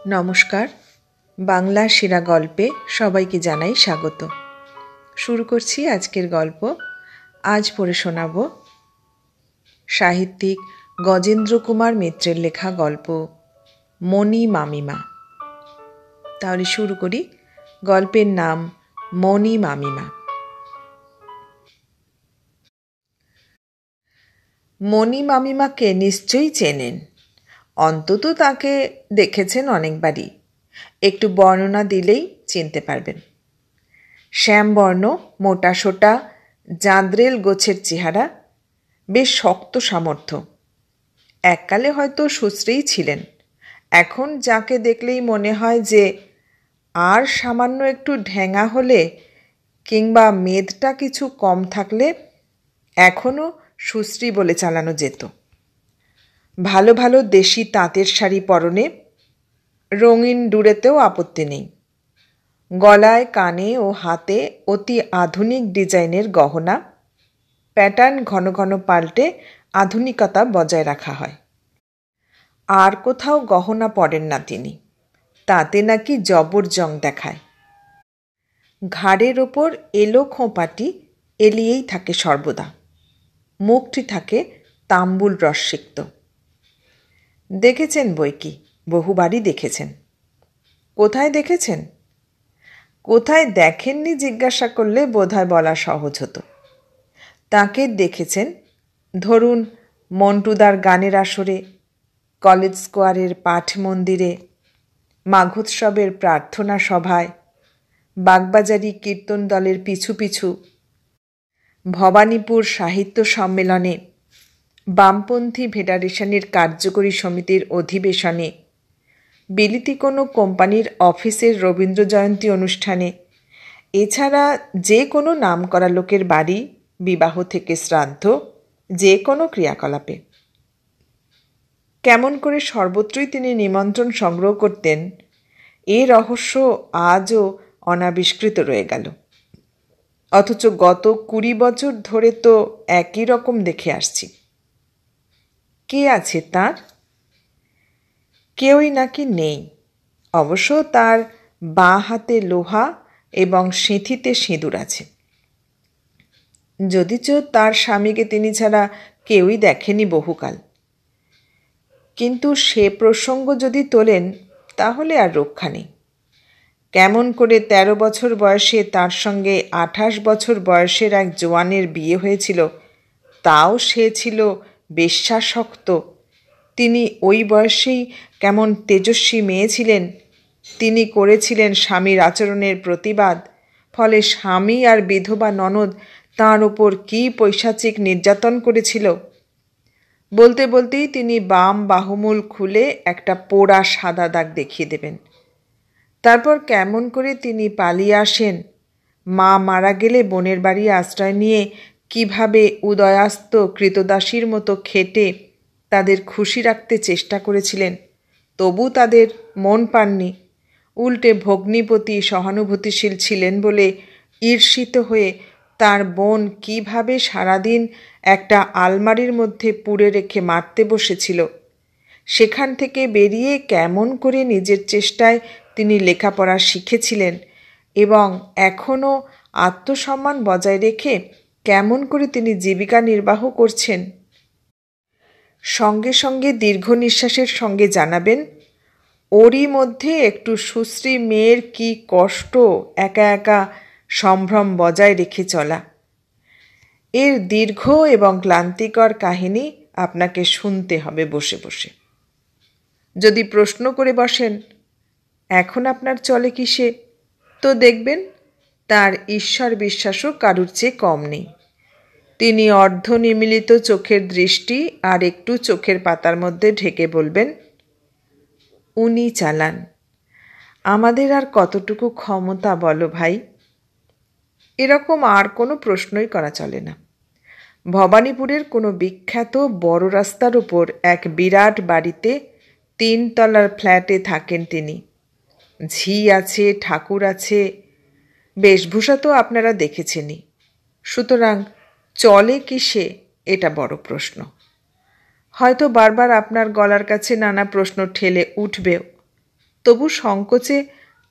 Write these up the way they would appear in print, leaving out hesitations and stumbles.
নমস্কার, বাংলা সেরা গল্পে সবাইকে জানাই স্বাগত। শুরু করছি আজকের গল্প। আজ পড়ে শোনাব সাহিত্যিক গজেন্দ্র কুমার মিত্রের লেখা গল্প মণি মামিমা। তাহলে শুরু করি। গল্পের নাম মণি মামিমা। মণি মামিমাকে নিশ্চয়ই চেনেন, অন্তত তাকে দেখেছেন অনেকবারই। একটু বর্ণনা দিলেই চিনতে পারবেন। শ্যামবর্ণ, মোটাসোটা, জাঁদরেল গোছের চেহারা, বেশ শক্ত সামর্থ্য। এককালে হয়তো সুশ্রীই ছিলেন। এখন যাকে দেখলেই মনে হয় যে আর সামান্য একটু ঢ্যাঙা হলে কিংবা মেদটা কিছু কম থাকলে এখনও সুশ্রী বলে চালানো যেত। ভালো ভালো দেশি তাঁতের শাড়ি পরনে, রঙিন ডুরেতেও আপত্তি নেই। গলায়, কানে ও হাতে অতি আধুনিক ডিজাইনের গহনা, প্যাটার্ন ঘন ঘন পাল্টে আধুনিকতা বজায় রাখা হয়। আর কোথাও গহনা পরেন না তিনি, তাতে নাকি জবর জং দেখায়। ঘাড়ের ওপর এলো খোঁপাটি এলিয়েই থাকে সর্বদা, মুখটি থাকে তাম্বুল রসসিক্ত। দেখেছেন বই কি, বহুবারই দেখেছেন। কোথায় দেখেছেন? কোথায় দেখেননি জিজ্ঞাসা করলে বোধহয় বলা সহজ হতো। তাকে দেখেছেন ধরুন মন্টুদার গানের আসরে, কলেজ স্কোয়ারের পাঠ মন্দিরে, মাঘোৎসবের প্রার্থনা সভায়, বাগবাজারি কীর্তন দলের পিছু পিছু, ভবানীপুর সাহিত্য সম্মেলনে, বামপন্থী ফেডারেশনের কার্যকরী সমিতির অধিবেশনে, বিলিতি কোনো কোম্পানির অফিসের রবীন্দ্রজয়ন্তী অনুষ্ঠানে, এছাড়া যে কোনো নামকরা লোকের বাড়ি, বিবাহ থেকে শ্রাদ্ধ, যে কোনো ক্রিয়াকলাপে। কেমন করে সর্বত্রই তিনি নিমন্ত্রণ সংগ্রহ করতেন, এ রহস্য আজও অনাবিষ্কৃত রয়ে গেল। অথচ গত 20 বছর ধরে তো একই রকম দেখে আসছি। কে আছে তার? কেউই নাকি নেই। অবশ্য তার বাঁ হাতে লোহা এবং সিঁথিতে সিঁদুর আছে। যদিচ তার স্বামীকে তিনি ছাড়া কেউই দেখেনি বহুকাল। কিন্তু সে প্রসঙ্গ যদি তোলেন তাহলে আর রক্ষা নেই। কেমন করে 13 বছর বয়সে তার সঙ্গে 28 বছর বয়সের এক জোয়ানের বিয়ে হয়েছিল, তাও সে ছিল বেশ্যাসক্ত। তিনি ওই বয়সেই কেমন তেজস্বী মেয়ে ছিলেন। তিনি করেছিলেন স্বামীর আচরণের প্রতিবাদ, ফলে স্বামী আর বিধবা ননদ তাঁর ওপর কী পৈশাচিক নির্যাতন করেছিল। বলতে বলতেই তিনি বাম বাহুমূল খুলে একটা পোড়া সাদা দাগ দেখিয়ে দেবেন। তারপর কেমন করে তিনি পালিয়ে আসেন, মা মারা গেলে বোনের বাড়ি আশ্রয় নিয়ে কিভাবে উদয়াস্ত কৃতদাসীর মতো খেটে তাদের খুশি রাখতে চেষ্টা করেছিলেন, তবু তাদের মন পাননি। উল্টে ভগ্নীপতি সহানুভূতিশীল ছিলেন বলে ঈর্ষিত হয়ে তার বোন কিভাবে সারাদিন একটা আলমারির মধ্যে পুড়ে রেখে মারতে বসেছিল, সেখান থেকে বেরিয়ে কেমন করে নিজের চেষ্টায় তিনি লেখাপড়া শিখেছিলেন এবং এখনও আত্মসম্মান বজায় রেখে কেমন করে তিনি জীবিকা নির্বাহ করছেন। সঙ্গে সঙ্গে দীর্ঘ নিঃশ্বাসের সঙ্গে জানাবেন, ওরই মধ্যে একটু সুশ্রী মেয়ের কি কষ্ট একা একা সম্ভ্রম বজায় রেখে চলা। এর দীর্ঘ এবং ক্লান্তিকর কাহিনী আপনাকে শুনতে হবে বসে বসে। যদি প্রশ্ন করে বসেন, এখন আপনার চলে কিসে, তো দেখবেন তার ঈশ্বর বিশ্বাসও কারুর চেয়ে কম নেই। তিনি অর্ধনিমিলিত চোখের দৃষ্টি আর একটু চোখের পাতার মধ্যে ঢেকে বলবেন, উনি চালান, আমাদের আর কতটুকু ক্ষমতা বলো ভাই। এরকম আর কোনো প্রশ্নই করা চলে না। ভবানীপুরের কোনো বিখ্যাত বড় রাস্তার উপর এক বিরাট বাড়িতে 3 তলার ফ্ল্যাটে থাকেন তিনি। ঝি আছে, ঠাকুর আছে, বেশভূষা তো আপনারা দেখেছেনই। সুতরাং চলে কিসে, এটা বড় প্রশ্ন। হয়তো বারবার আপনার গলার কাছে নানা প্রশ্ন ঠেলে উঠবেও, তবু সংকোচে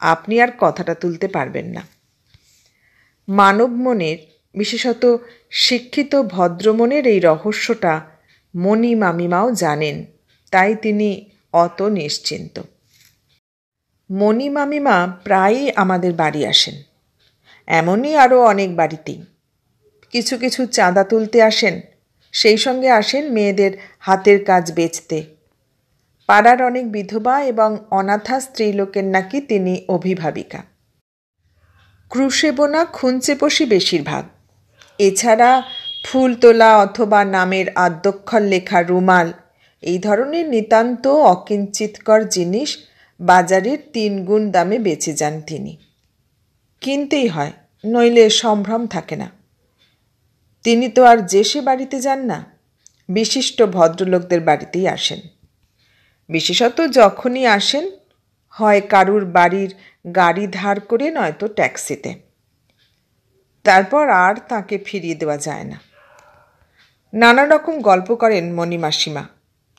আপনি আর কথাটা তুলতে পারবেন না। মানব মনের, বিশেষত শিক্ষিত ভদ্রমনের এই রহস্যটা মণি মামিমাও জানেন, তাই তিনি অত নিশ্চিন্ত। মণি মামিমা প্রায়ই আমাদের বাড়ি আসেন, এমনই আরও অনেক বাড়িতেই। কিছু কিছু চাঁদা তুলতে আসেন, সেই সঙ্গে আসেন মেয়েদের হাতের কাজ বেচতে। পাড়ার অনেক বিধবা এবং অনাথা স্ত্রীলোকের নাকি তিনি অভিভাবিকা। ক্রুশে বোনা খুঞ্চেপশি বেশিরভাগ। এছাড়া ফুল তোলা অথবা নামের আদ্যক্ষর লেখা রুমাল, এই ধরনের নিতান্ত অকিঞ্চিতকর জিনিস বাজারের 3 গুণ দামে বেচে যান তিনি। কিনতেই হয়, নইলে সম্ভ্রম থাকে না। তিনি তো আর যে সে বাড়িতে যান না, বিশিষ্ট ভদ্রলোকদের বাড়িতেই আসেন। বিশেষত যখনই আসেন, হয় কারুর বাড়ির গাড়ি ধার করে, নয়তো ট্যাক্সিতে। তারপর আর তাকে ফিরিয়ে দেওয়া যায় না। নানা রকম গল্প করেন মণি মাসিমা।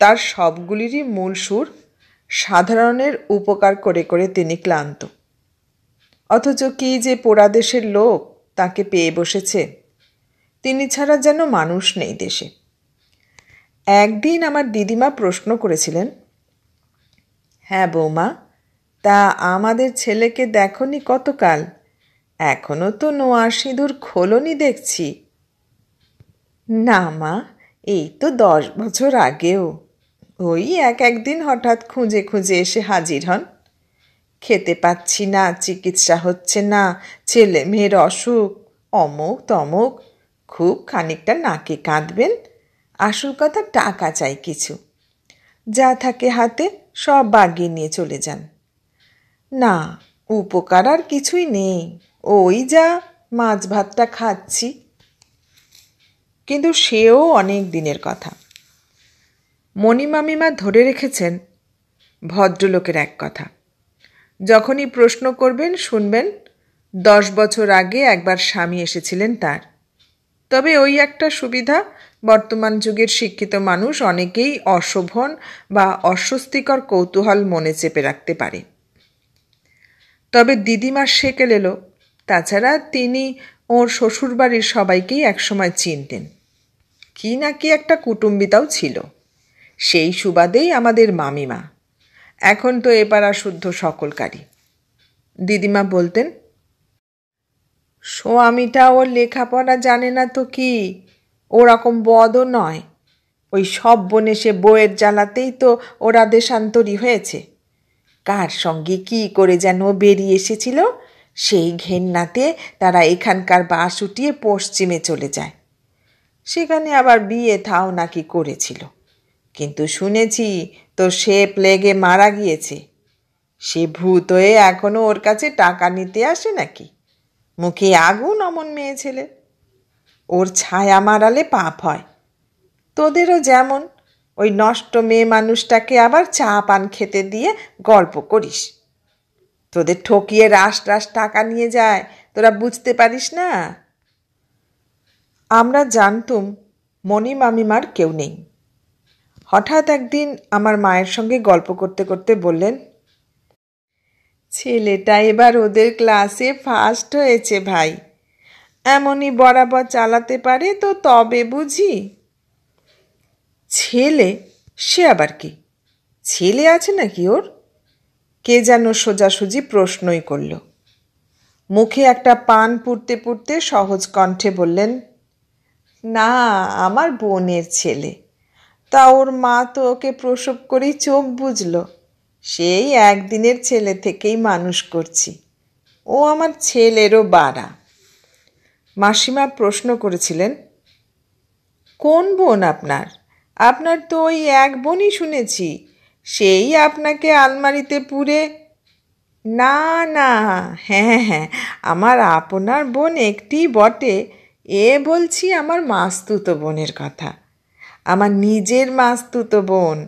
তার সবগুলিরই মূল সুর সাধারণের উপকার করে করে তিনি ক্লান্ত। অথচ কি যে পোড়াদেশের লোক তাকে পেয়ে বসেছে, তিনি ছাড়া যেন মানুষ নেই দেশে। একদিন আমার দিদিমা প্রশ্ন করেছিলেন, হ্যাঁ বৌমা, তা আমাদের ছেলেকে দেখনি কতকাল, এখনো তো নোয়া সিঁদুর খোলনি দেখছি। না মা, এই তো 10 বছর আগেও। ওই একদিন হঠাৎ খুঁজে খুঁজে এসে হাজির হন। খেতে পাচ্ছি না, চিকিৎসা হচ্ছে না, ছেলে মেয়ের অসুখ, অমুক তমুক, খুব খানিকটা নাকে কাঁদবেন, আসল কথা টাকা চাই কিছু। যা থাকে হাতে সব বাগিয়ে নিয়ে চলে যান। না, উপকার আর কিছুই নেই, ওই যা মাছ ভাতটা খাচ্ছি। কিন্তু সেও অনেক দিনের কথা। মণি মামিমা ধরে রেখেছেন ভদ্রলোকের এক কথা, যখনই প্রশ্ন করবেন শুনবেন 10 বছর আগে একবার স্বামী এসেছিলেন তার। তবে ওই একটা সুবিধা, বর্তমান যুগের শিক্ষিত মানুষ অনেকেই অশোভন বা অস্বস্তিকর কৌতূহল মনে চেপে রাখতে পারে। তবে দিদিমার সেকেল এলো। তাছাড়া তিনি ওর শ্বশুরবাড়ির সবাইকেই একসময় চিনতেন। কি নাকি একটা কুটুম্বিতাও ছিল, সেই সুবাদেই আমাদের মামিমা। এখন তো এপাড়া শুদ্ধ সকলকারী। দিদিমা বলতেন, স্বামীটা ওর লেখাপড়া জানে না তো কি, ওরকম বদও নয়। ওই সব বনেসে বইয়ের জ্বালাতেই তো ওরা দেশান্তরী হয়েছে। কার সঙ্গে কি করে যেন বেরিয়ে এসেছিল, সেই ঘেন্নাতে তারা এখানকার বাস উঠিয়ে পশ্চিমে চলে যায়। সেখানে আবার বিয়ে থাও নাকি করেছিল, কিন্তু শুনেছি তো সে প্লেগে মারা গিয়েছে। সে ভূত হয়ে এখনো ওর কাছে টাকা নিতে আসে নাকি? মুখে আগুন অমন মেয়ে ছেলে। ওর ছায়া মারালে পাপ হয়। তোদেরও যেমন, ওই নষ্ট মেয়ে মানুষটাকে আবার চা পান খেতে দিয়ে গল্প করিস। তোদের ঠকিয়ে রাস রাস টাকা নিয়ে যায়, তোরা বুঝতে পারিস না। আমরা জানতুম মণি মামিমার কেউ নেই। হঠাৎ একদিন আমার মায়ের সঙ্গে গল্প করতে করতে বললেন, ছেলেটা এবার ওদের ক্লাসে ফার্স্ট হয়েছে ভাই, এমনই বরাবর চালাতে পারে তো তবে বুঝি। ছেলে? সে আবার কি? ছেলে আছে নাকি ওর? কে যেন সোজাসুজি প্রশ্নই করল। মুখে একটা পান পুড়তে পুড়তে সহজ কণ্ঠে বললেন, না, আমার বোনের ছেলে। তা ওর মা তো ওকে প্রসব করেই চোখ বুঝল। সেই একদিনের ছেলে থেকেই মানুষ করছি। ও আমার ছেলেরও বাড়া। মাসিমা প্রশ্ন করেছিলেন, কোন বোন আপনার? আপনার তো ওই এক বোনই শুনেছি, সেই আপনাকে আলমারিতে পুরে। না না, হ্যাঁ হ্যাঁ, আমার আপনার বোন একটি বটে। এ বলছি আমার মাস্তুতো বোনের কথা, আমার নিজের মাস্তুতো বোন।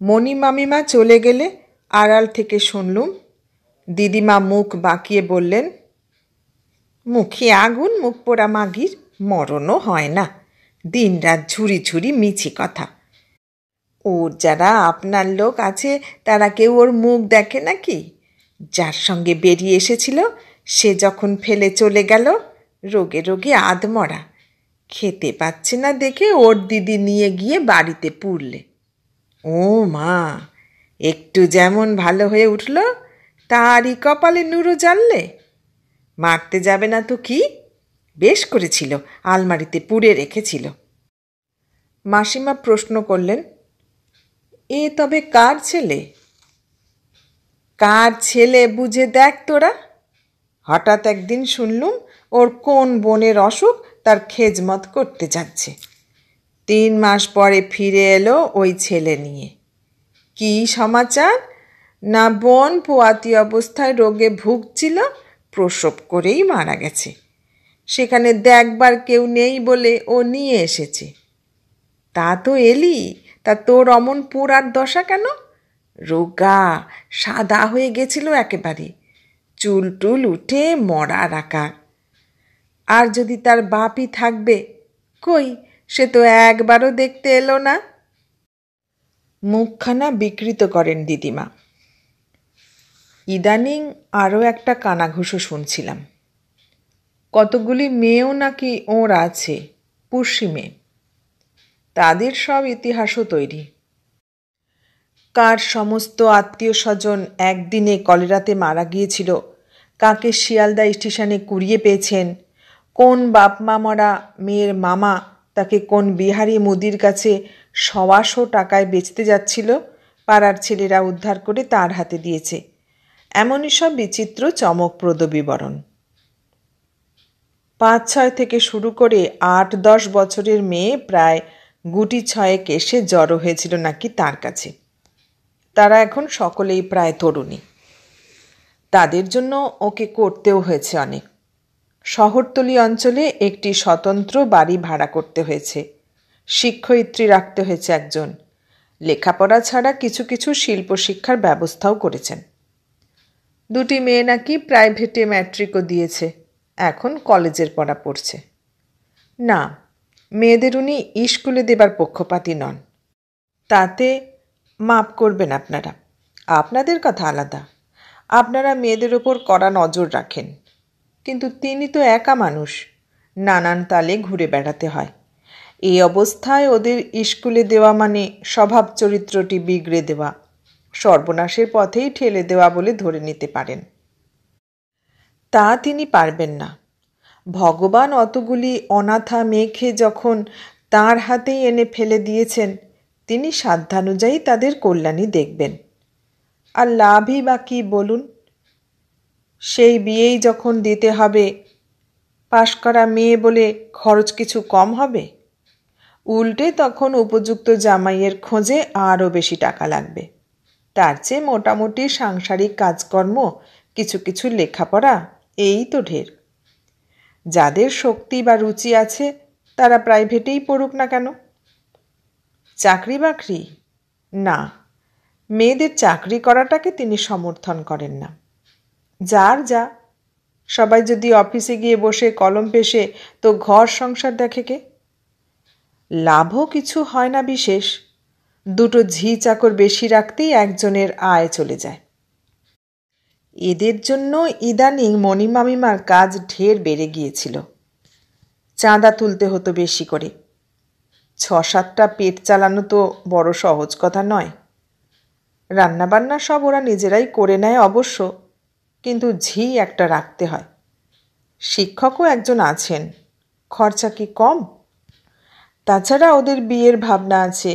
মণি মামিমা চলে গেলে আড়াল থেকে শুনলুম দিদিমা মুখ বাঁকিয়ে বললেন, মুখে আগুন, মুখ পোড়া মাগির মরণও হয় না, দিনরাত ঝুরি ঝুরি মিছি কথা। ওর যারা আপনার লোক আছে তারা কেউ ওর মুখ দেখে নাকি? যার সঙ্গে বেরিয়ে এসেছিল সে যখন ফেলে চলে গেল, রোগে রোগে আধমরা, খেতে পাচ্ছে না দেখে ওর দিদি নিয়ে গিয়ে বাড়িতে পুরলে। ও মা, একটু যেমন ভালো হয়ে উঠল তারই কপালে নুরো জ্বাললে। মারতে যাবে না তো কি, বেশ করেছিল আলমারিতে পুড়ে রেখেছিল। মাসিমা প্রশ্ন করলেন, এ তবে কার ছেলে? কার ছেলে বুঝে দেখ তোরা। হঠাৎ একদিন শুনলুম ওর কোন বোনের অসুখ, তার খেজমত করতে যাচ্ছে। 3 মাস পরে ফিরে এলো ওই ছেলে নিয়ে। কি সমাচার না, বোন পোয়াতি অবস্থায় রোগে ভুগছিল, প্রসব করেই মারা গেছে। সেখানে দেখবার কেউ নেই বলে ও নিয়ে এসেছে। তা তো এলি, তা তোর অমন পোড়ার দশা কেন? রোগা সাদা হয়ে গেছিল একেবারে, চুল টুল উঠে মরার আকার। আর যদি তার বাপই থাকবে, কই সে তো একবারও দেখতে এলো না। মুখখানা বিকৃত করেন দিদিমা। ইদানিং আরও একটা কানাঘুষো শুনছিলাম, কতগুলি মেয়েও নাকি ওর আছে, পুরসি মেয়ে। তাদের সব ইতিহাসও তৈরি। কার সমস্ত আত্মীয় স্বজন একদিনে কলেরাতে মারা গিয়েছিল, কাকে শিয়ালদা স্টেশনে কুড়িয়ে পেয়েছেন, কোন বাপ মা মরা মেয়ের মামা তাকে কোন বিহারি মুদির কাছে 125 টাকায় বেচতে যাচ্ছিল, পাড়ার ছেলেরা উদ্ধার করে তার হাতে দিয়েছে। এমনই সব বিচিত্র চমকপ্রদ বিবরণ। 5-6 থেকে শুরু করে 8-10 বছরের মেয়ে প্রায় গুটি 6 এসে জড়ো হয়েছিল নাকি তার কাছে। তারা এখন সকলেই প্রায় তরুণী। তাদের জন্য ওকে করতেও হয়েছে অনেক। শহরতলি অঞ্চলে একটি স্বতন্ত্র বাড়ি ভাড়া করতে হয়েছে, শিক্ষয়িত্রী রাখতে হয়েছে একজন, লেখাপড়া ছাড়া কিছু কিছু শিল্প শিক্ষার ব্যবস্থাও করেছেন। 2টি মেয়ে নাকি প্রাইভেটে ম্যাট্রিকও দিয়েছে, এখন কলেজের পড়া পড়ছে। না, মেয়েদের উনি স্কুলে দেবার পক্ষপাতী নন। তাতে মাপ করবেন আপনারা, আপনাদের কথা আলাদা। আপনারা মেয়েদের ওপর কড়া নজর রাখেন, কিন্তু তিনি তো একা মানুষ, নানান তালে ঘুরে বেড়াতে হয়। এই অবস্থায় ওদের স্কুলে দেওয়া মানে স্বভাব চরিত্রটি বিগড়ে দেওয়া, সর্বনাশের পথেই ঠেলে দেওয়া বলে ধরে নিতে পারেন। তা তিনি পারবেন না। ভগবান অতগুলি অনাথা মেয়েকে যখন তাঁর হাতেই এনে ফেলে দিয়েছেন, তিনি সাধ্যানুযায়ী তাদের কল্যাণই দেখবেন। আর লাভই বা কী বলুন? সেই বিয়েই যখন দিতে হবে, পাশ করা মেয়ে বলে খরচ কিছু কম হবে? উল্টে তখন উপযুক্ত জামাইয়ের খোঁজে আরও বেশি টাকা লাগবে। তার চেয়ে মোটামুটি সাংসারিক কাজকর্ম, কিছু কিছু লেখাপড়া, এই তো ঢের। যাদের শক্তি বা রুচি আছে তারা প্রাইভেটেই পড়ুক না কেন। চাকরি বাকরি না, মেয়েদের চাকরি করাটাকে তিনি সমর্থন করেন না। যার যা, সবাই যদি অফিসে গিয়ে বসে কলম পেশে তো ঘর সংসার দেখে কে? লাভও কিছু হয় না বিশেষ, 2টো ঝি চাকর বেশি রাখতেই একজনের আয় চলে যায়। এদের জন্য ইদানিং মণিমামিমার কাজ ঢের বেড়ে গিয়েছিল। চাঁদা তুলতে হতো বেশি করে। 6-7টা পেট চালানো তো বড় সহজ কথা নয়। রান্নাবান্না সব ওরা নিজেরাই করে নেয় অবশ্য, কিন্তু ঝি একটা রাখতে হয়। শিক্ষকও একজন আছেন, খরচা কি কম? তাছাড়া ওদের বিয়ের ভাবনা আছে।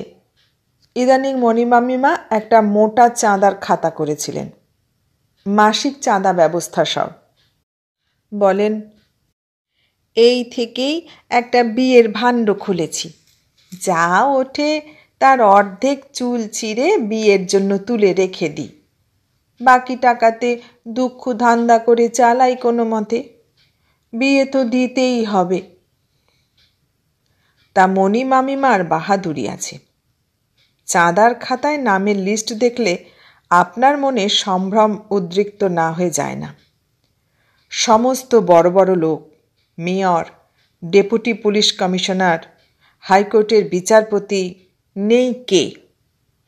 ইদানিং মণিমামিমা একটা মোটা চাঁদার খাতা করেছিলেন, মাসিক চাঁদা ব্যবস্থা সব। বলেন, এই থেকেই একটা বিয়ের ভাণ্ড খুলেছি, যা ওঠে তার অর্ধেক চুল ছিঁড়ে বিয়ের জন্য তুলে রেখে দিই, বাকি টাকাতে দুঃখ ধান্দা করে চালাই কোনো মতে। বিয়ে তো দিতেই হবে। তা মণিমামিমার বাহাদুরি আছে। চাঁদার খাতায় নামের লিস্ট দেখলে আপনার মনে সম্ভ্রম উদ্রিক্ত না হয়ে যায় না। সমস্ত বড় বড় লোক, মেয়র, ডেপুটি পুলিশ কমিশনার, হাইকোর্টের বিচারপতি, নেই কে।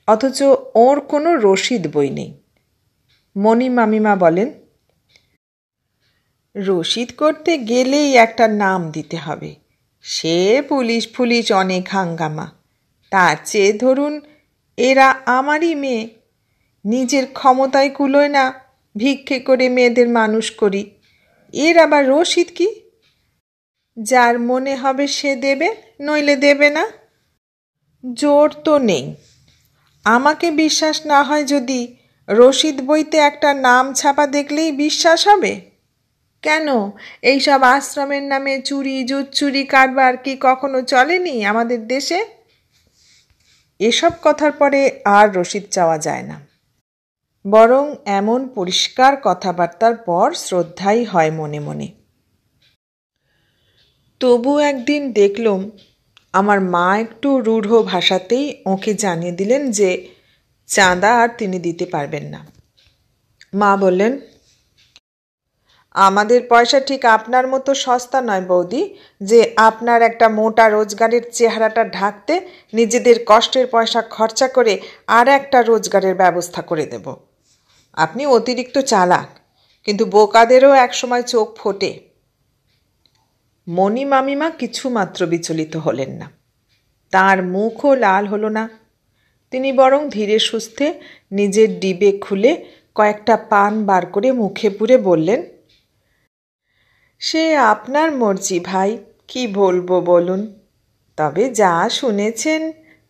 অথচ ওর কোনো রসিদ বই নেই। মণি মামিমা বলেন, রসিদ করতে গেলেই একটা নাম দিতে হবে, সে পুলিশ অনেক হাঙ্গামা। তার চেয়ে ধরুন এরা আমারই মেয়ে, নিজের ক্ষমতায় কুলোয় না, ভিক্ষে করে মেয়েদের মানুষ করি, এর আবার রসিদ কি? যার মনে হবে সে দেবে, নইলে দেবে না। জোর তো নেই। আমাকে বিশ্বাস না হয় যদি, রসিদ বইতে একটা নাম ছাপা দেখলেই বিশ্বাস হবে? কেন, এইসব আশ্রমের নামে চুরি জুচ্চুরি কারবার কি কখনো চলেনি আমাদের দেশে? এসব কথার পরে আর রসিদ চাওয়া যায় না, বরং এমন পরিষ্কার কথাবার্তার পর শ্রদ্ধাই হয় মনে মনে। তবু একদিন দেখলুম আমার মা একটু রূঢ় ভাষাতেই ওকে জানিয়ে দিলেন যে চাঁদা আর তিনি দিতে পারবেন না। মা বললেন, আমাদের পয়সা ঠিক আপনার মতো সস্তা নয় বৌদি, যে আপনার একটা মোটা রোজগারের চেহারাটা ঢাকতে নিজেদের কষ্টের পয়সা খরচা করে আর একটা রোজগারের ব্যবস্থা করে দেব। আপনি অতিরিক্ত চালাক, কিন্তু বোকাদেরও একসময় চোখ ফোটে। মণি মামিমা কিছুমাত্র বিচলিত হলেন না, তার মুখও লাল হলো না। তিনি বরং ধীরে সুস্থে নিজের ডিবে খুলে কয়েকটা পান বার করে মুখে পুরে বললেন, সে আপনার মর্জি ভাই, কি বলবো বলুন। তবে যা শুনেছেন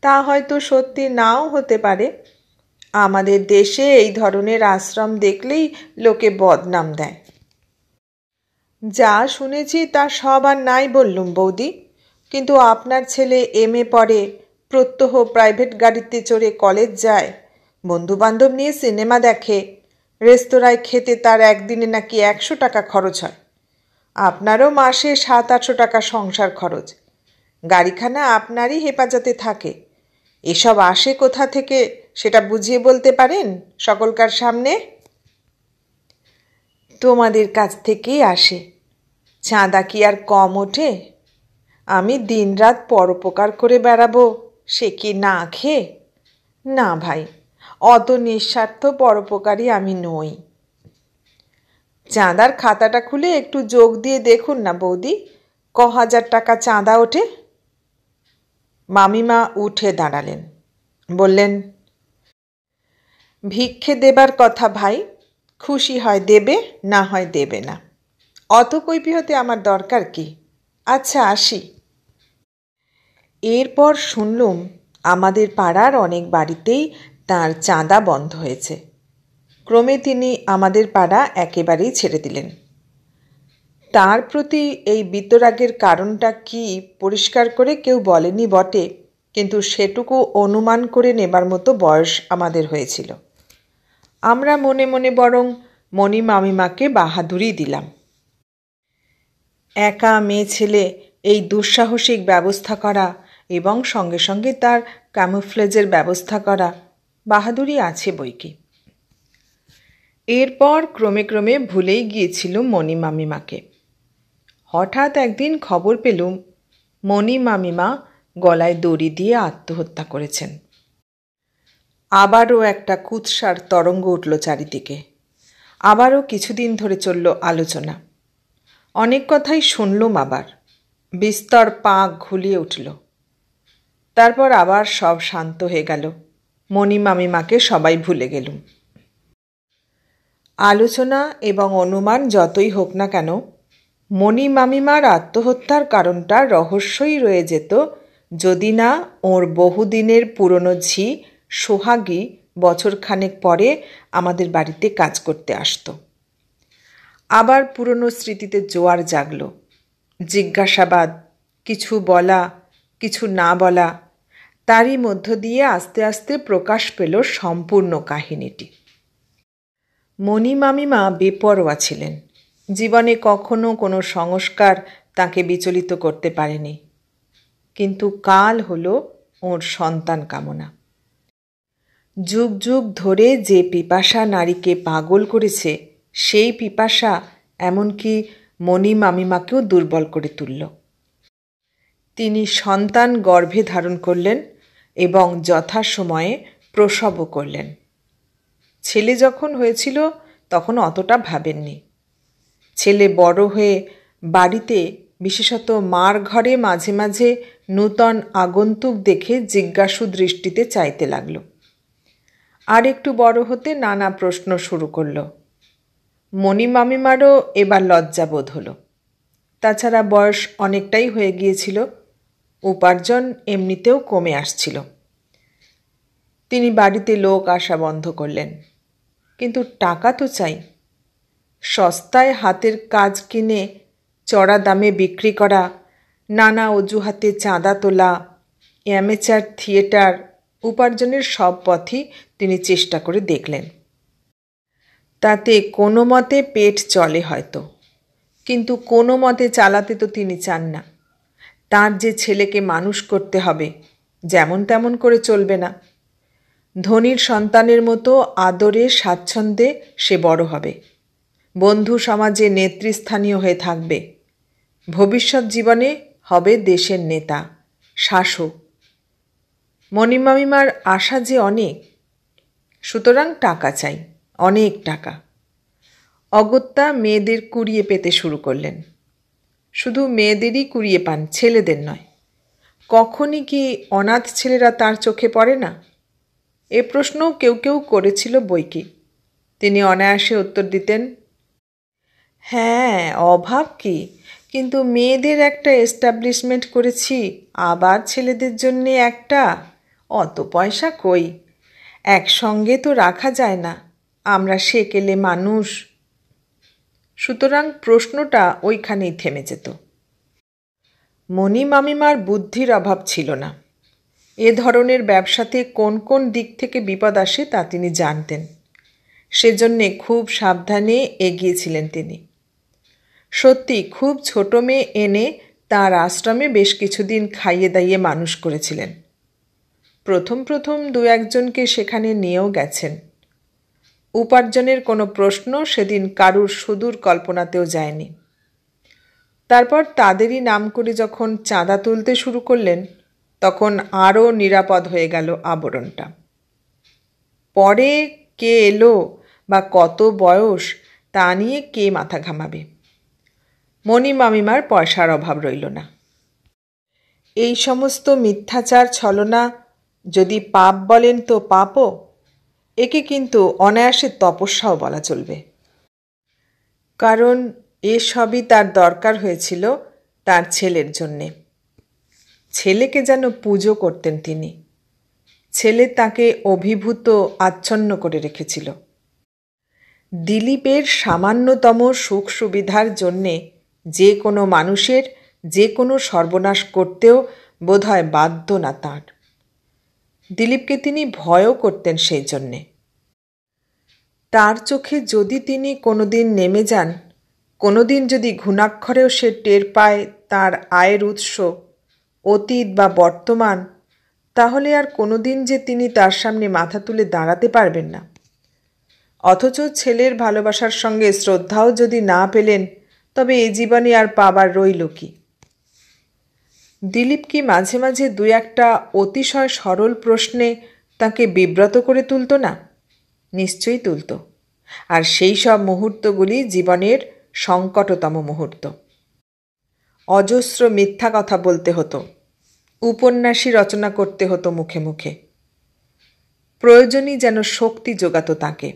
তা হয়তো সত্যি নাও হতে পারে। আমাদের দেশে এই ধরনের আশ্রম দেখলেই লোকে বদনাম দেয়। যা শুনেছি তা সব আর নাই বললুম বৌদি, কিন্তু আপনার ছেলে MA পড়ে, প্রত্যহ প্রাইভেট গাড়িতে চড়ে কলেজ যায়, বন্ধুবান্ধব নিয়ে সিনেমা দেখে, রেস্তোরাঁয় খেতে তার একদিনে নাকি 100 টাকা খরচ হয়। আপনারও মাসে 700-800 টাকা সংসার খরচ, গাড়িখানা আপনারই হেফাজতে থাকে। এসব আসে কোথা থেকে সেটা বুঝিয়ে বলতে পারেন সকলকার সামনে? তোমাদের কাছ থেকেই আসে, চাঁদা কি আর কম ওঠে? আমি দিনরাত পরোপকার করে বেড়াবো, সে কি না খেয়ে? না ভাই, অত নিঃস্বার্থ পরোপকারী আমি নই। চাঁদার খাতাটা খুলে একটু যোগ দিয়ে দেখুন না বৌদি, ক হাজার টাকা চাঁদা ওঠে। মামিমা উঠে দাঁড়ালেন, বললেন, ভিক্ষে দেবার কথা ভাই, খুশি হয় দেবে, না হয় দেবে না, অত কৈফিয়তে আমার দরকার কি? আচ্ছা আসি। এরপর শুনলুম আমাদের পাড়ার অনেক বাড়িতেই তার চাঁদা বন্ধ হয়েছে। ক্রমে তিনি আমাদের পাড়া একেবারেই ছেড়ে দিলেন। তার প্রতি এই বিতরাগের কারণটা কি পরিষ্কার করে কেউ বলেনি বটে, কিন্তু সেটুকু অনুমান করে নেবার মতো বয়স আমাদের হয়েছিল। আমরা মনে মনে বরং মণি মামিমাকে বাহাদুরি দিলাম। একা মেয়ে ছেলে এই দুঃসাহসিক ব্যবস্থা করা এবং সঙ্গে সঙ্গে তার ক্যামোফ্লেজের ব্যবস্থা করা, বাহাদুরি আছে বইকি। এরপর ক্রমে ক্রমে ভুলেই গিয়েছিলুম মণি মামিমাকে। হঠাৎ একদিন খবর পেলুম মণি মামিমা গলায় দড়ি দিয়ে আত্মহত্যা করেছেন। আবারও একটা কুৎসার তরঙ্গ উঠল চারিদিকে। আবারও কিছুদিন ধরে চলল আলোচনা। অনেক কথাই শুনলুম, আবার বিস্তর পাক ঘুলিয়ে উঠল। তারপর আবার সব শান্ত হয়ে গেল। মণি মামিমাকে সবাই ভুলে গেলুম। আলোচনা এবং অনুমান যতই হোক না কেন, মণি মামিমার আত্মহত্যার কারণটা রহস্যই রয়ে যেত যদি না ওর বহুদিনের পুরনো ঝি সোহাগী বছরখানেক পরে আমাদের বাড়িতে কাজ করতে আসতো। আবার পুরনো স্মৃতিতে জোয়ার জাগল। জিজ্ঞাসাবাদ, কিছু বলা, কিছু না বলা, তারই মধ্য দিয়ে আস্তে আস্তে প্রকাশ পেল সম্পূর্ণ কাহিনীটি। মণি মামিমা বেপরোয়া ছিলেন। জীবনে কখনো কোনো সংস্কার তাকে বিচলিত করতে পারেনি, কিন্তু কাল হলো ওর সন্তান কামনা। যুগ যুগ ধরে যে পিপাসা নারীকে পাগল করেছে, সেই পিপাসা এমনকি মণি মামিমাকেও দুর্বল করে তুলল। তিনি সন্তান গর্ভে ধারণ করলেন এবং যথাসময়ে প্রসবও করলেন। ছেলে যখন হয়েছিল তখন অতটা ভাবেননি। ছেলে বড় হয়ে বাড়িতে, বিশেষত মার ঘরে মাঝে মাঝে নূতন আগন্তুক দেখে জিজ্ঞাসু দৃষ্টিতে চাইতে লাগল। আর একটু বড় হতে নানা প্রশ্ন শুরু করল। মণিমামিমারও এবার লজ্জাবোধ হলো। তাছাড়া বয়স অনেকটাই হয়ে গিয়েছিল, উপার্জন এমনিতেও কমে আসছিল। তিনি বাড়িতে লোক আসা বন্ধ করলেন। কিন্তু টাকা তো চাই। সস্তায় হাতের কাজ কিনে চড়া দামে বিক্রি করা, নানা অজুহাতে চাঁদা তোলা, অ্যামেচার থিয়েটার, উপার্জনের সব পথই তিনি চেষ্টা করে দেখলেন। তাতে কোনো মতে পেট চলে হয়তো, কিন্তু কোনো মতে চালাতে তো তিনি চান না। তার যে ছেলেকে মানুষ করতে হবে, যেমন তেমন করে চলবে না। ধনীর সন্তানের মতো আদরে স্বাচ্ছন্দ্যে সে বড় হবে, বন্ধু সমাজে নেতৃস্থানীয় হয়ে থাকবে, ভবিষ্যৎ জীবনে হবে দেশের নেতা, শাসক। মণিমামিমার আশা যে অনেক, সুতরাং টাকা চাই, অনেক টাকা। অগত্যা মেয়েদের কুড়িয়ে পেতে শুরু করলেন। শুধু মেয়েদেরই কুড়িয়ে পান, ছেলেদের নয়। কখনই কি অনাথ ছেলেরা তার চোখে পড়ে না? এ প্রশ্নও কেউ কেউ করেছিল বৈকি। তিনি অনায়াসে উত্তর দিতেন, হ্যাঁ, অভাব কি, কিন্তু মেয়েদের একটা এস্টাবলিশমেন্ট করেছি, আবার ছেলেদের জন্যে একটা, অত পয়সা কই, একসঙ্গে তো রাখা যায় না, আমরা সেকেলে মানুষ। সুতরাং প্রশ্নটা ওইখানেই থেমে যেত। মণিমামিমার বুদ্ধির অভাব ছিল না। এ ধরনের ব্যবসাতে কোন কোন দিক থেকে বিপদ আসে তা তিনি জানতেন। সেজন্যে খুব সাবধানে এগিয়েছিলেন তিনি। সত্যি খুব ছোট মেয়ে এনে তার আশ্রমে বেশ কিছুদিন খাইয়ে দাইয়ে মানুষ করেছিলেন। প্রথম প্রথম দু একজনকে সেখানে নিয়েও গেছেন। উপার্জনের কোনো প্রশ্ন সেদিন কারুর সুদূর কল্পনাতেও যায়নি। তারপর তাদেরই নাম করে যখন চাঁদা তুলতে শুরু করলেন, তখন আরও নিরাপদ হয়ে গেল আবরণটা। পরে কে এলো বা কত বয়স তা নিয়ে কে মাথা ঘামাবে? মণিমামিমার পয়সার অভাব রইল না। এই সমস্ত মিথ্যাচার ছলনা যদি পাপ বলেন তো পাপও, একে কিন্তু অনায়াসে তপস্যাও বলা চলবে। কারণ এসবই তার দরকার হয়েছিল তার ছেলের জন্যে। ছেলেকে যেন পুজো করতেন তিনি। ছেলে তাকে অভিভূত আচ্ছন্ন করে রেখেছিল। দিলীপের সামান্যতম সুখ সুবিধার জন্যে যে কোনো মানুষের যে কোনো সর্বনাশ করতেও বোধহয় বাধ্য না তাঁর। দিলীপকে তিনি ভয়ও করতেন সেই জন্যে। তার চোখে যদি তিনি কোনোদিন নেমে যান, কোনোদিন যদি ঘুণাক্ষরেও সে টের পায় তার আয়ের উৎস অতীত বা বর্তমান, তাহলে আর কোনোদিন যে তিনি তার সামনে মাথা তুলে দাঁড়াতে পারবেন না। অথচ ছেলের ভালোবাসার সঙ্গে শ্রদ্ধাও যদি না পেলেন, তবে এই জীবনে আর পাবার রইল কি? দিলীপ কি মাঝে মাঝে দু একটা অতিশয় সরল প্রশ্নে তাকে বিব্রত করে তুলত না? নিশ্চয়ই তুলত। আর সেই সব মুহূর্তগুলি জীবনের সংকটতম মুহূর্ত। অজস্র মিথ্যা কথা বলতে হতো, উপন্যাসই রচনা করতে হতো মুখে মুখে। প্রয়োজনই যেন শক্তি যোগাত তাঁকে।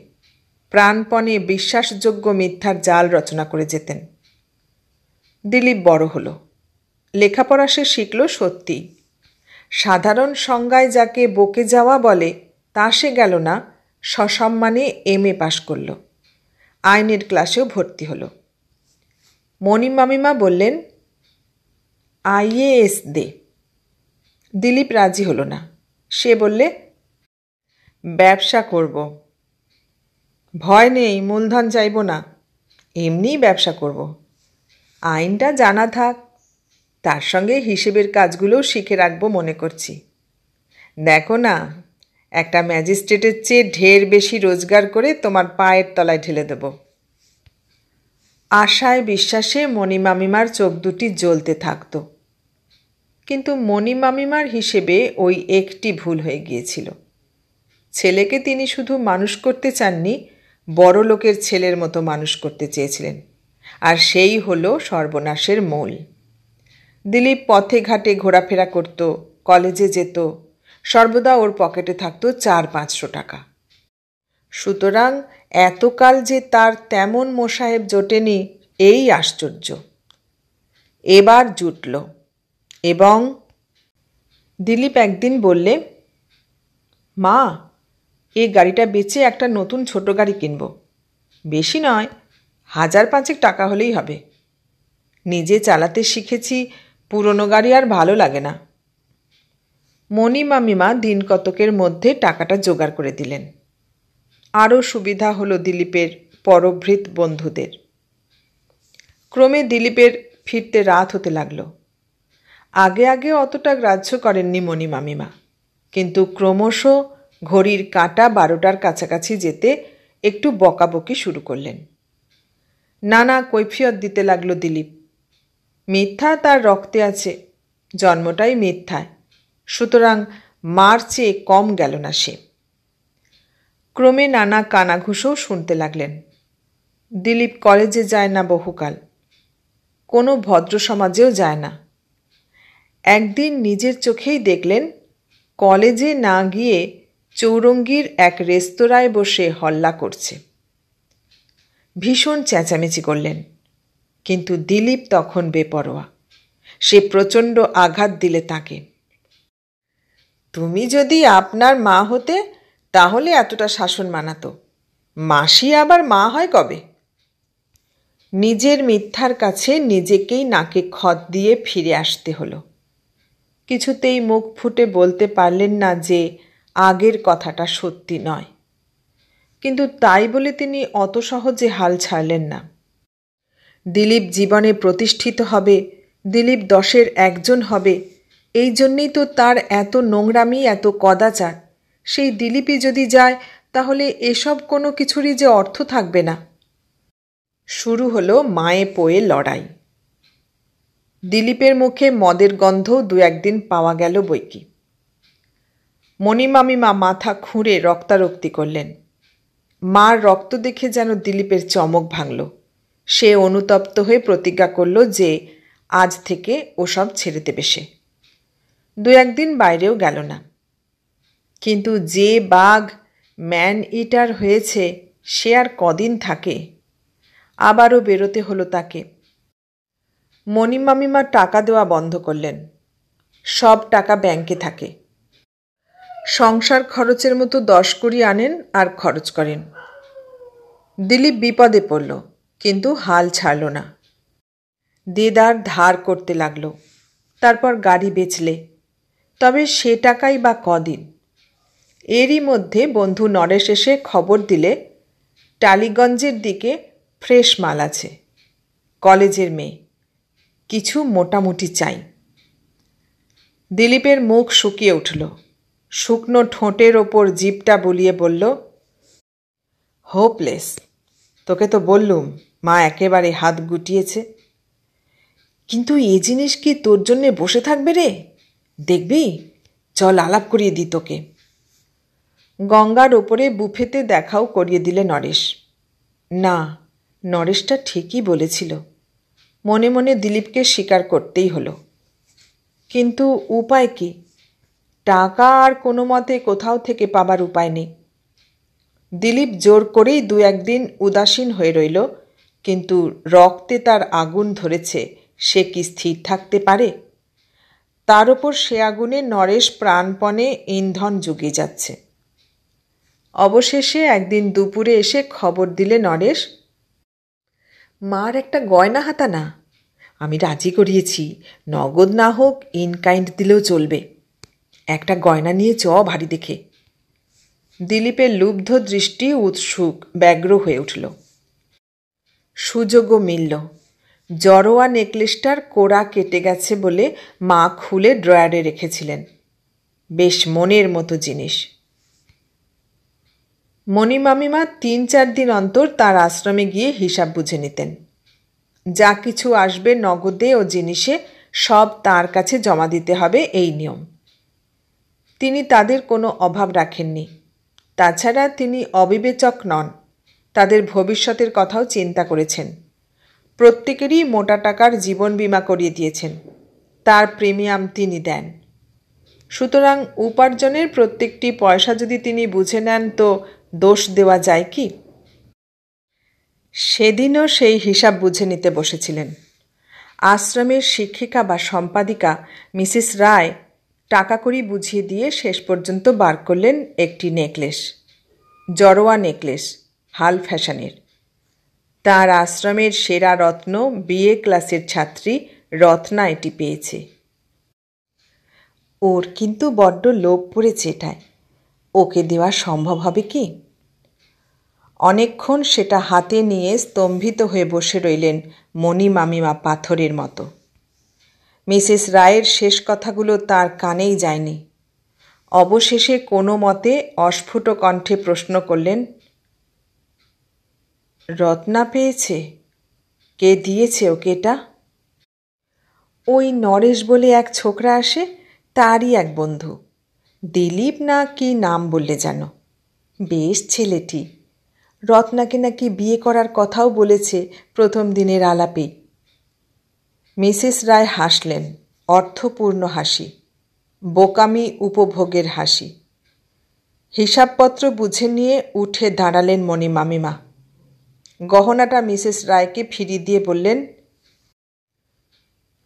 প্রাণপণে বিশ্বাসযোগ্য মিথ্যার জাল রচনা করে যেতেন। দিলীপ বড় হলো, লেখাপড়া সে শিখল সত্যি। সাধারণ সংজ্ঞায় যাকে বকে যাওয়া বলে তা সে গেল না, সসম্মানে MA পাশ করল, আইনের ক্লাসেও ভর্তি হলো। মণিমামিমা বললেন, IAS দে। দিলীপ রাজি হলো না। সে বললে, ব্যবসা করব। ভয় নেই, মূলধন চাইব না, এমনিই ব্যবসা করব। আইনটা জানা থাক, তার সঙ্গে হিসেবের কাজগুলোও শিখে রাখবো মনে করছি। দেখো না, একটা ম্যাজিস্ট্রেটের চেয়ে ঢের বেশি রোজগার করে তোমার পায়ের তলায় ঢেলে দেব। আশায় বিশ্বাসে মণিমামিমার চোখ দুটি জ্বলতে থাকত। কিন্তু মণিমামিমার হিসেবে ওই একটি ভুল হয়ে গিয়েছিল। ছেলেকে তিনি শুধু মানুষ করতে চাননি, বড় লোকের ছেলের মতো মানুষ করতে চেয়েছিলেন, আর সেই হলো সর্বনাশের মূল। দিলীপ পথে ঘাটে ঘোরাফেরা করত, কলেজে যেত, সর্বদা ওর পকেটে থাকতো 400-500 টাকা। সুতরাং এতকাল যে তার তেমন মোসাহেব জোটেনি, এই আশ্চর্য। এবার জুটল। এবং দিলীপ একদিন বললে, মা, এই গাড়িটা বেচে একটা নতুন ছোট গাড়ি কিনব। বেশি নয়, 1000-5 টাকা হলেই হবে। নিজে চালাতে শিখেছি, পুরনো গাড়ি আর ভালো লাগে না। মণি মামিমা দিন কতকের মধ্যে টাকাটা জোগাড় করে দিলেন। আরও সুবিধা হলো দিলীপের পরভৃত বন্ধুদের। ক্রমে দিলীপের ফিরতে রাত হতে লাগল। আগে আগে অতটা গ্রাহ্য করেননি মণি মামিমা, কিন্তু ক্রমশ ঘড়ির কাঁটা 12টার কাছাকাছি যেতে একটু বকাবকি শুরু করলেন। নানা কৈফিয়ত দিতে লাগলো দিলীপ। মিথ্যা তার রক্তে আছে, জন্মটাই মিথ্যায়, সুতরাং মার চেয়ে কম গেল না সে। ক্রমে নানা কানাঘুষোও শুনতে লাগলেন। দিলীপ কলেজে যায় না বহুকাল, কোনো ভদ্র সমাজেও যায় না। একদিন নিজের চোখেই দেখলেন, কলেজে না গিয়ে চৌরঙ্গীর এক রেস্তোরাঁয় বসে হল্লা করছে। ভীষণ চেঁচামেচি করলেন, কিন্তু দিলীপ তখন বেপরোয়া। সে প্রচণ্ড আঘাত দিলে তাকে। তুমি যদি আপনার মা হতে তাহলে এতটা শাসন মানাতো, মাসি আবার মা হয় কবে? নিজের মিথ্যার কাছে নিজেকেই নাকে খত দিয়ে ফিরে আসতে হলো। কিছুতেই মুখ ফুটে বলতে পারলেন না যে আগের কথাটা সত্যি নয়, কিন্তু তাই বলে তিনি অত সহজে হাল ছাড়লেন না। দিলীপ জীবনে প্রতিষ্ঠিত হবে, দিলীপ 10-এর একজন হবে, এই জন্যেই তো তার এত নোংরামি, এত কদাচার। সেই দিলীপই যদি যায়, তাহলে এসব কোনো কিছুরই যে অর্থ থাকবে না। শুরু হলো মায়ে পোয়ে লড়াই। দিলীপের মুখে মদের গন্ধও 2-1 দিন পাওয়া গেল বৈকি। মণিমামিমা মাথা খুঁড়ে রক্তারক্তি করলেন। মার রক্ত দেখে যেন দিলীপের চমক ভাঙল। সে অনুতপ্ত হয়ে প্রতিজ্ঞা করল যে আজ থেকে ওসব ছেড়ে দেবে সে। 2-1 দিন বাইরেও গেল না। কিন্তু যে বাঘ ম্যান ইটার হয়েছে, সে আর কদিন থাকে? আবারও বেরোতে হলো তাকে। মণিমামিমা টাকা দেওয়া বন্ধ করলেন। সব টাকা ব্যাংকে থাকে। সংসার খরচের মতো 10 আনেন আর খরচ করেন। দিলীপ বিপদে পড়ল, কিন্তু হাল ছাড়ল না। দেদার ধার করতে লাগলো। তারপর গাড়ি বেচলে, তবে সে টাকাই বা কদিন। এরই মধ্যে বন্ধু নরেশ এসে খবর দিলে টালিগঞ্জের দিকে ফ্রেশ মাল আছে, কলেজের মেয়ে, কিছু মোটামুটি চাই। দিলীপের মুখ শুকিয়ে উঠল। শুকনো ঠোঁটের ওপর জিভটা বুলিয়ে বলল, হোপলেস। তোকে তো বললুম, মা একেবারে হাত গুটিয়েছে। কিন্তু এ জিনিস কি তোর জন্যে বসে থাকবে রে? দেখবি, চল আলাপ করিয়ে দি তোকে। গঙ্গার ওপরে বুফেতে দেখাও করিয়ে দিলে নরেশ। না, নরেশটা ঠিকই বলেছিল। মনে মনে দিলীপকে স্বীকার করতেই হলো। কিন্তু উপায় কি? টাকা আর কোনো মতে কোথাও থেকে পাবার উপায় নেই। দিলীপ জোর করেই 2-1 দিন উদাসীন হয়ে রইল, কিন্তু রক্তে তার আগুন ধরেছে, সে কি স্থির থাকতে পারে? তার ওপর সে আগুনে নরেশ প্রাণপণে ইন্ধন জুগিয়ে যাচ্ছে। অবশেষে একদিন দুপুরে এসে খবর দিলে নরেশ, মার একটা গয়না হাতা না, আমি রাজি করিয়েছি, নগদ না হোক ইনকাইন্ড দিলেও চলবে। একটা গয়না নিয়ে চ ভারী দেখে। দিলীপের লুব্ধ দৃষ্টি উৎসুক, ব্যগ্র হয়ে উঠল। সুযোগও মিলল। জড়োয়া নেকলেসটার কোড়া কেটে গেছে বলে মা খুলে ড্রয়ারে রেখেছিলেন। বেশ মনের মতো জিনিস। মণিমামিমা 3-4 দিন অন্তর তার আশ্রমে গিয়ে হিসাব বুঝে নিতেন। যা কিছু আসবে নগদে ও জিনিসে সব তার কাছে জমা দিতে হবে, এই নিয়ম। তিনি তাদের কোনো অভাব রাখেননি। তাছাড়া তিনি অবিবেচক নন, তাদের ভবিষ্যতের কথাও চিন্তা করেছেন। প্রত্যেকেরই মোটা টাকার জীবন বীমা করিয়ে দিয়েছেন, তার প্রিমিয়াম তিনি দেন। সুতরাং উপার্জনের প্রত্যেকটি পয়সা যদি তিনি বুঝে নেন তো দোষ দেওয়া যায় কি? সেদিনও সেই হিসাব বুঝে নিতে বসেছিলেন। আশ্রমের শিক্ষিকা বা সম্পাদিকা মিসেস রায় টাকা কড়ি বুঝিয়ে দিয়ে শেষ পর্যন্ত বার করলেন একটি নেকলেস, জড়োয়া নেকলেস, হাল ফ্যাশনের। তার আশ্রমের সেরা রত্ন বিএ ক্লাসের ছাত্রী রত্না এটি পেয়েছে। ওর কিন্তু বড্ড লোভ পড়েছে এটায়, ওকে দেওয়া সম্ভব হবে কি? অনেকক্ষণ সেটা হাতে নিয়ে স্তম্ভিত হয়ে বসে রইলেন মণি মামিমা পাথরের মতো। মিসেস রায়ের শেষ কথাগুলো তার কানেই যায়নি। অবশেষে কোনো মতে অস্ফুট কণ্ঠে প্রশ্ন করলেন, রত্না পেয়েছে? কে দিয়েছে ওকে এটা? ওই নরেশ বলে এক ছোকরা আসে, তারই এক বন্ধু, দিলীপ না কি নাম বললে যেন। বেশ ছেলেটি, রত্নাকে নাকি বিয়ে করার কথাও বলেছে প্রথম দিনের আলাপেই। মিসেস রায় হাসলেন, অর্থপূর্ণ হাসি, বোকামি উপভোগের হাসি। হিসাবপত্র বুঝে নিয়ে উঠে দাঁড়ালেন মণি মামিমা। গহনাটা মিসেস রায়কে ফিরিয়ে দিয়ে বললেন,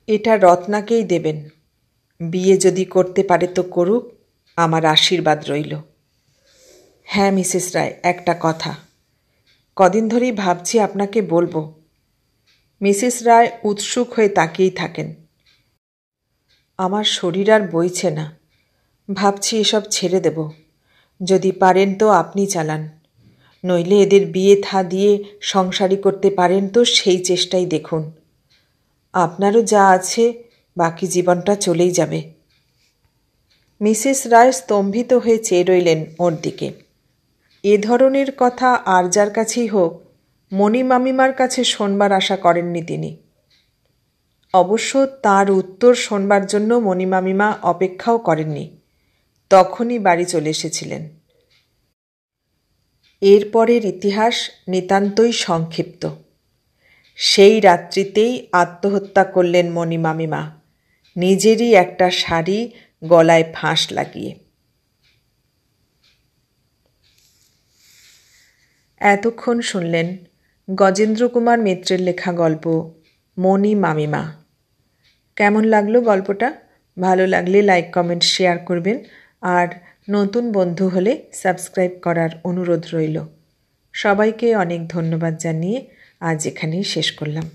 এটা রত্নাকেই দেবেন। বিয়ে যদি করতে পারে তো করুক, আমার আশীর্বাদ রইল। হ্যাঁ মিসেস রায়, একটা কথা, কদিন ধরেই ভাবছি আপনাকে বলবো। মিসেস রায় উৎসুক হয়ে তাকিয়েই থাকেন। আমার শরীর আর বইছে না, ভাবছি এসব ছেড়ে দেব। যদি পারেন তো আপনি চালান, নইলে এদের বিয়ে থা দিয়ে সংসারী করতে পারেন তো সেই চেষ্টাই দেখুন। আপনারও যা আছে বাকি জীবনটা চলেই যাবে। মিসেস রায় স্তম্ভিত হয়ে চেয়ে রইলেন ওর দিকে। এ ধরনের কথা আর যার কাছেই হোক, মণি মামিমার কাছে শোনবার আশা করেননি তিনি। অবশ্য তার উত্তর শোনবার জন্য মণি মামিমা অপেক্ষাও করেননি, তখনই বাড়ি চলে এসেছিলেন। এরপরের ইতিহাস নিতান্তই সংক্ষিপ্ত। সেই রাত্রিতেই আত্মহত্যা করলেন মণি মামিমা, নিজেরই একটা শাড়ি গলায় ফাঁস লাগিয়ে। এতক্ষণ শুনলেন গজেন্দ্র কুমার মিত্রের লেখা গল্প মণি মামিমা। কেমন লাগলো গল্পটা? ভালো লাগলে লাইক, কমেন্ট, শেয়ার করবেন। আর নতুন বন্ধু হলে সাবস্ক্রাইব করার অনুরোধ রইল। সবাইকে অনেক ধন্যবাদ জানিয়ে আজ এখানেই শেষ করলাম।